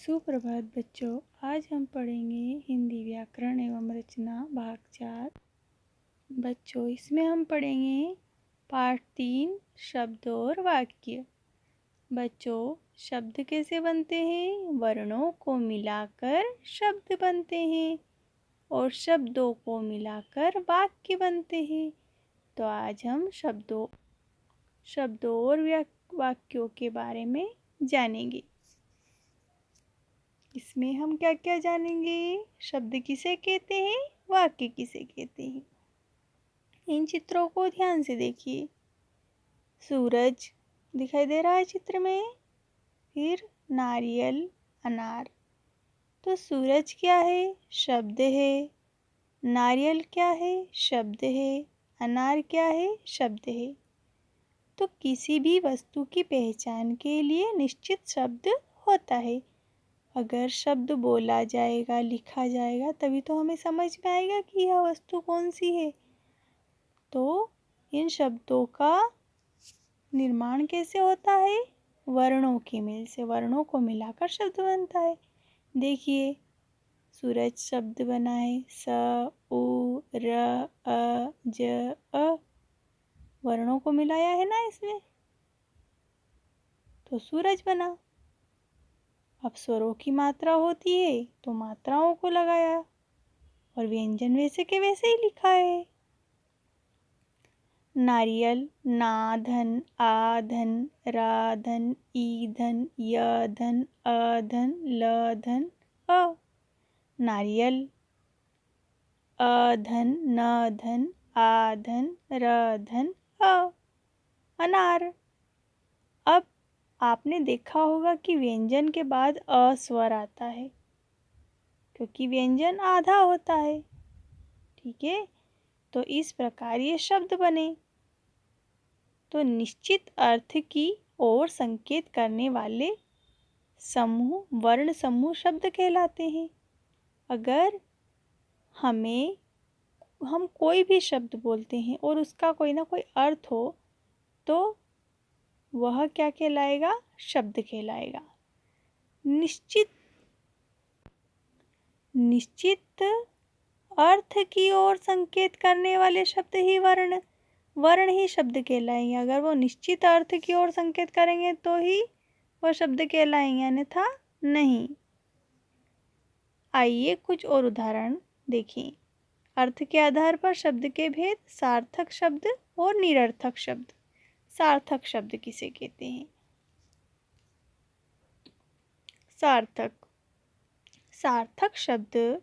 सुप्रभात बच्चों, आज हम पढ़ेंगे हिंदी व्याकरण एवं रचना भाग 4। बच्चों, इसमें हम पढ़ेंगे पाठ 3 शब्द और वाक्य। बच्चों, शब्द कैसे बनते हैं? वर्णों को मिलाकर शब्द बनते हैं और शब्दों को मिलाकर वाक्य बनते हैं। तो आज हम शब्दों और वाक्यों के बारे में जानेंगे। इसमें हम क्या क्या जानेंगे? शब्द किसे कहते हैं, वाक्य किसे कहते हैं। इन चित्रों को ध्यान से देखिए। सूरज दिखाई दे रहा है चित्र में, फिर नारियल, अनार। तो सूरज क्या है? शब्द है। नारियल क्या है? शब्द है। अनार क्या है? शब्द है। तो किसी भी वस्तु की पहचान के लिए निश्चित शब्द होता है। अगर शब्द बोला जाएगा, लिखा जाएगा, तभी तो हमें समझ में आएगा कि यह वस्तु कौन सी है। तो इन शब्दों का निर्माण कैसे होता है? वर्णों के मेल से। वर्णों को मिलाकर शब्द बनता है। देखिए, सूरज शब्द बना है। स, उ, र, अ, ज, अ। वर्णों को मिलाया है ना इसमें, तो सूरज बना। अब स्वरों की मात्रा होती है तो मात्राओं को लगाया और व्यंजन वैसे के वैसे ही लिखा है। नारियल, नाधन, आधन, राधन, ईधन, यधन, अधन, लधन, अ। नारियल, अधन, नधन, आधन, रधन, अ। अनार। अब आपने देखा होगा कि व्यंजन के बाद अ स्वर आता है, क्योंकि व्यंजन आधा होता है। ठीक है, तो इस प्रकार ये शब्द बने। तो निश्चित अर्थ की ओर संकेत करने वाले समूह वर्ण समूह शब्द कहलाते हैं। अगर हम कोई भी शब्द बोलते हैं और उसका कोई ना कोई अर्थ हो, तो वह क्या कहलाएगा? शब्द कहलाएगा। निश्चित अर्थ की ओर संकेत करने वाले शब्द ही वर्ण ही शब्द कहलाएंगे। अगर वो निश्चित अर्थ की ओर संकेत करेंगे तो ही वो शब्द कहलाएंगे, अन्यथा नहीं। आइए कुछ और उदाहरण देखें। अर्थ के आधार पर शब्द के भेद। सार्थक शब्द और निरर्थक शब्द। सार्थक शब्द किसे कहते हैं? सार्थक शब्द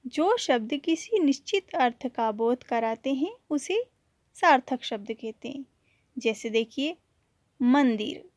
जो शब्द किसी निश्चित अर्थ का बोध कराते हैं उसे सार्थक शब्द कहते हैं। जैसे देखिए, मंदिर,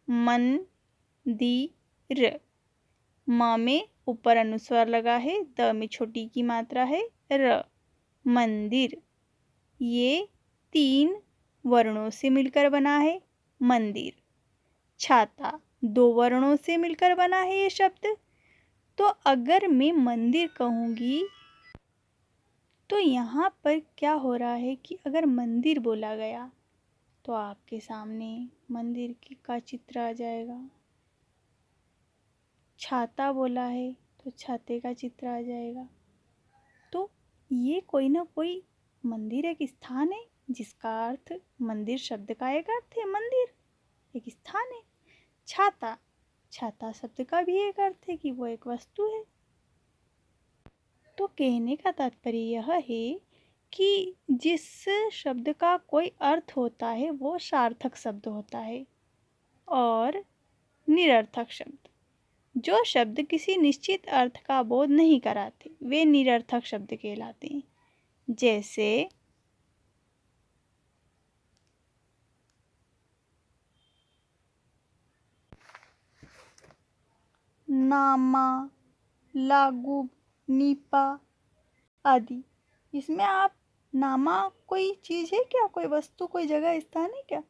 मंदिर। म में ऊपर अनुस्वार लगा है, द में छोटी की मात्रा है, र। मंदिर। ये 3 वर्णों से मिलकर बना है मंदिर। छाता 2 वर्णों से मिलकर बना है ये शब्द। तो अगर मैं मंदिर कहूँगी तो यहाँ पर क्या हो रहा है कि अगर मंदिर बोला गया तो आपके सामने मंदिर का चित्र आ जाएगा। छाता बोला है तो छाते का चित्र आ जाएगा। तो ये कोई ना कोई मंदिर एक स्थान है जिसका अर्थ, मंदिर शब्द का एक अर्थ है, मंदिर एक स्थान है। छाता शब्द का भी एक अर्थ है कि वो एक वस्तु है। तो कहने का तात्पर्य यह है कि जिस शब्द का कोई अर्थ होता है वो सार्थक शब्द होता है, और निरर्थक शब्द, जो शब्द किसी निश्चित अर्थ का बोध नहीं कराते, वे निरर्थक शब्द कहलाते हैं। जैसे नामा, लागू, नीपा आदि। इसमें आप नामा कोई चीज़ है क्या? कोई वस्तु, कोई जगह, स्थान है क्या?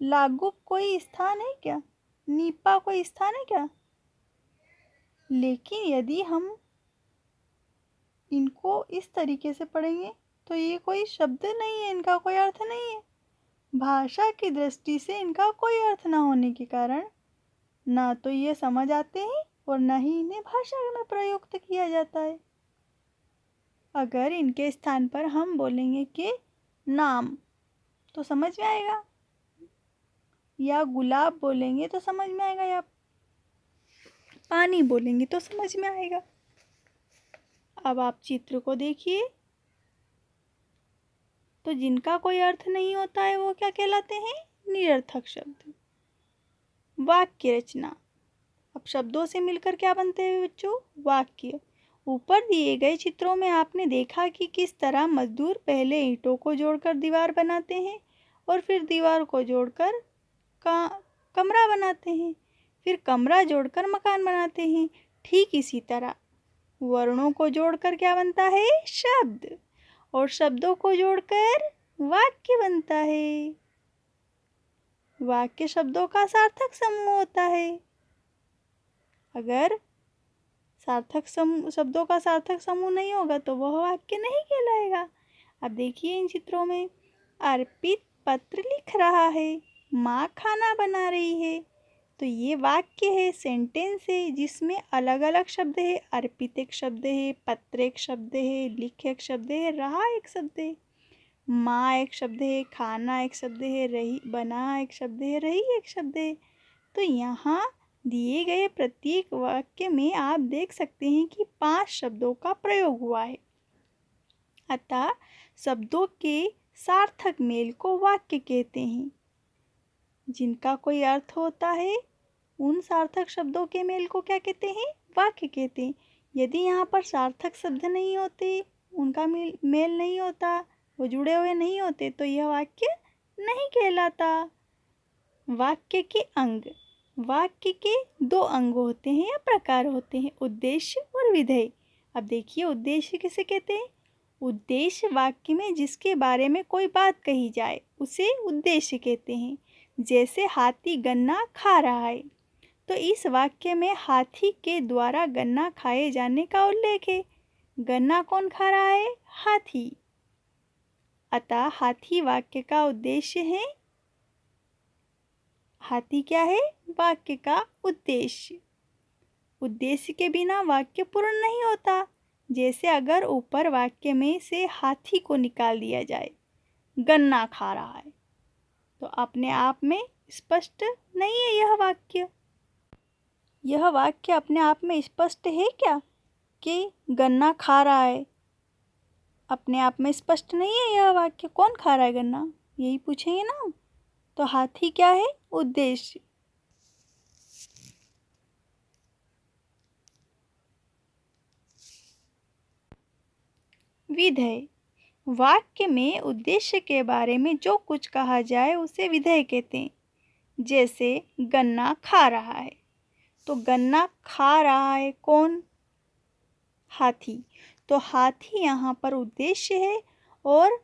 लागू कोई स्थान है क्या? नीपा कोई स्थान है क्या? लेकिन यदि हम इनको इस तरीके से पढ़ेंगे तो ये कोई शब्द नहीं है, इनका कोई अर्थ नहीं है। भाषा की दृष्टि से इनका कोई अर्थ ना होने के कारण ना तो ये समझ आते हैं और न ही इन्हें भाषा में प्रयुक्त किया जाता है। अगर इनके स्थान पर हम बोलेंगे कि नाम तो समझ में आएगा, या गुलाब बोलेंगे तो समझ में आएगा, या पानी बोलेंगे तो समझ में आएगा। अब आप चित्र को देखिए, तो जिनका कोई अर्थ नहीं होता है वो क्या कहलाते हैं? निरर्थक शब्द। वाक्य रचना। अब शब्दों से मिलकर क्या बनते हैं बच्चों? वाक्य। ऊपर दिए गए चित्रों में आपने देखा कि किस तरह मजदूर पहले ईंटों को जोड़कर दीवार बनाते हैं और फिर दीवार को जोड़कर कमरा बनाते हैं, फिर कमरा जोड़कर मकान बनाते हैं। ठीक इसी तरह वर्णों को जोड़कर क्या बनता है? शब्द। और शब्दों को जोड़कर वाक्य बनता है। वाक्य शब्दों का सार्थक समूह होता है। अगर शब्दों का सार्थक समूह नहीं होगा तो वह वाक्य नहीं कहलाएगा। अब देखिए इन चित्रों में, अर्पित पत्र लिख रहा है, माँ खाना बना रही है, तो ये वाक्य है, सेंटेंस है, जिसमें अलग अलग शब्द है। अर्पित एक शब्द है, पत्र एक शब्द है, लिख एक शब्द है, रहा एक शब्द है, माँ एक शब्द है, खाना एक शब्द है, रही बना एक शब्द है, रही एक शब्द है। तो यहाँ दिए गए प्रत्येक वाक्य में आप देख सकते हैं कि 5 शब्दों का प्रयोग हुआ है। अतः शब्दों के सार्थक मेल को वाक्य कहते हैं। जिनका कोई अर्थ होता है उन सार्थक शब्दों के मेल को क्या कहते हैं? वाक्य कहते हैं। यदि यहाँ पर सार्थक शब्द नहीं होते, उनका मेल नहीं होता, वो जुड़े हुए नहीं होते, तो यह वाक्य नहीं कहलाता। वाक्य के अंग। वाक्य के 2 अंग होते हैं या प्रकार होते हैं, उद्देश्य और विधेय। अब देखिए उद्देश्य किसे कहते हैं? उद्देश्य वाक्य में जिसके बारे में कोई बात कही जाए उसे उद्देश्य कहते हैं। जैसे हाथी गन्ना खा रहा है, तो इस वाक्य में हाथी के द्वारा गन्ना खाए जाने का उल्लेख है। गन्ना कौन खा रहा है? हाथी। अतः हाथी वाक्य का उद्देश्य है। हाथी क्या है? वाक्य का उद्देश्य। उद्देश्य के बिना वाक्य पूर्ण नहीं होता। जैसे अगर ऊपर वाक्य में से हाथी को निकाल दिया जाए, गन्ना खा रहा है, तो अपने आप में स्पष्ट नहीं है यह वाक्य। यह वाक्य अपने आप में स्पष्ट है क्या कि गन्ना खा रहा है? अपने आप में स्पष्ट नहीं है यह वाक्य। कौन खा रहा है गन्ना, यही पूछेंगे ना। तो हाथी क्या है? उद्देश्य। विधेय। वाक्य में उद्देश्य के बारे में जो कुछ कहा जाए उसे विधेय कहते हैं। जैसे गन्ना खा रहा है, तो गन्ना खा रहा है कौन? हाथी। तो हाथी यहाँ पर उद्देश्य है और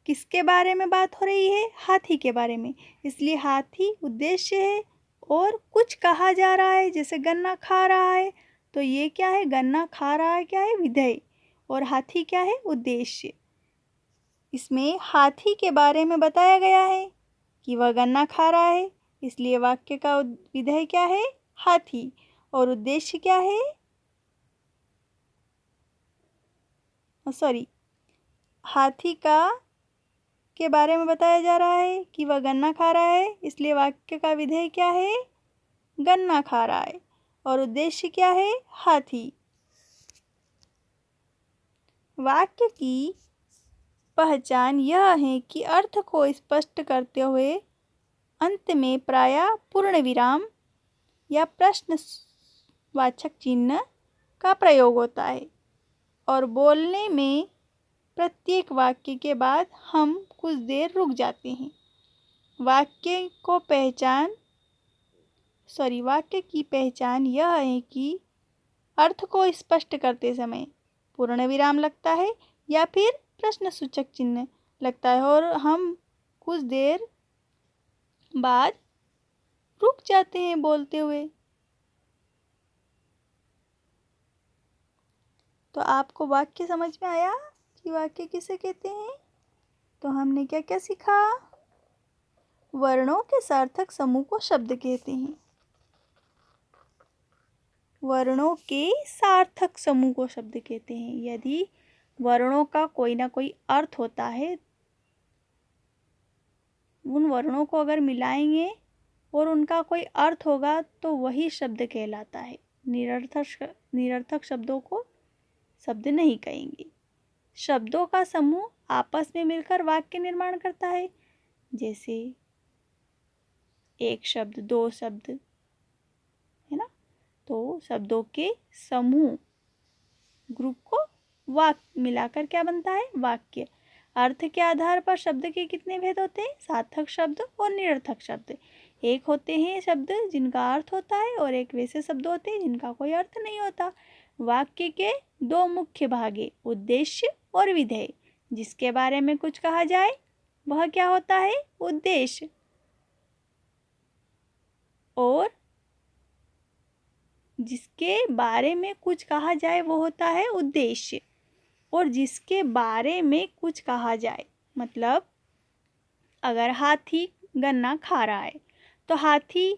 किसके बारे में बात हो रही है? हाथी के बारे में। इसलिए हाथी उद्देश्य है और कुछ कहा जा रहा है, जैसे गन्ना खा रहा है, तो ये क्या है? गन्ना खा रहा है क्या है? विधेय। और हाथी क्या है? उद्देश्य। इसमें हाथी के बारे में बताया गया है कि वह गन्ना खा रहा है, इसलिए वाक्य का विधेय क्या है? हाथी। और उद्देश्य क्या है? हाथी का के बारे में बताया जा रहा है कि वह गन्ना खा रहा है, इसलिए वाक्य का विधेय क्या है? गन्ना खा रहा है। और उद्देश्य क्या है? हाथी। वाक्य की पहचान यह है कि अर्थ को स्पष्ट करते हुए अंत में प्रायः पूर्ण विराम या प्रश्नवाचक चिन्ह का प्रयोग होता है। और बोलने में प्रत्येक वाक्य के बाद हम कुछ देर रुक जाते हैं। वाक्य की पहचान यह है कि अर्थ को स्पष्ट करते समय पूर्ण विराम लगता है या फिर प्रश्नसूचक चिन्ह लगता है और हम कुछ देर बाद रुक जाते हैं बोलते हुए। तो आपको वाक्य समझ में आया कि वाक्य किसे कहते हैं? तो हमने क्या क्या सीखा? वर्णों के सार्थक समूह को शब्द कहते हैं। वर्णों के सार्थक समूह को शब्द कहते हैं। यदि वर्णों का कोई ना कोई अर्थ होता है, उन वर्णों को अगर मिलाएंगे और उनका कोई अर्थ होगा तो वही शब्द कहलाता है। निरर्थक शब्दों को शब्द नहीं कहेंगे। शब्दों का समूह आपस में मिलकर वाक्य निर्माण करता है। जैसे एक शब्द, दो शब्द, है ना। तो शब्दों के समूह, ग्रुप को वाक्य मिलाकर क्या बनता है? वाक्य। अर्थ के आधार पर शब्द के कितने भेद होते हैं? सार्थक शब्द और निरर्थक शब्द। एक होते हैं शब्द जिनका अर्थ होता है और एक वैसे शब्द होते हैं जिनका कोई अर्थ नहीं होता। वाक्य के दो मुख्य भाग हैं, उद्देश्य और विधेय। जिसके बारे में कुछ कहा जाए वह क्या होता है? उद्देश्य। और जिसके बारे में कुछ कहा जाए वो होता है उद्देश्य। और जिसके बारे में कुछ कहा जाए, मतलब अगर हाथी गन्ना खा रहा है तो हाथी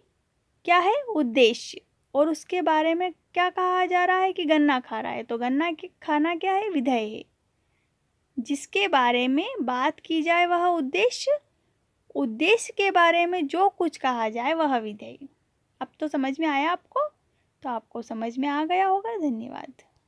क्या है? उद्देश्य। और उसके बारे में क्या कहा जा रहा है कि गन्ना खा रहा है, तो गन्ना खाना क्या है? विधेय है। जिसके बारे में बात की जाए वह उद्देश्य, उद्देश्य के बारे में जो कुछ कहा जाए वह विधेय। अब तो समझ में आया आपको? तो आपको समझ में आ गया होगा। धन्यवाद।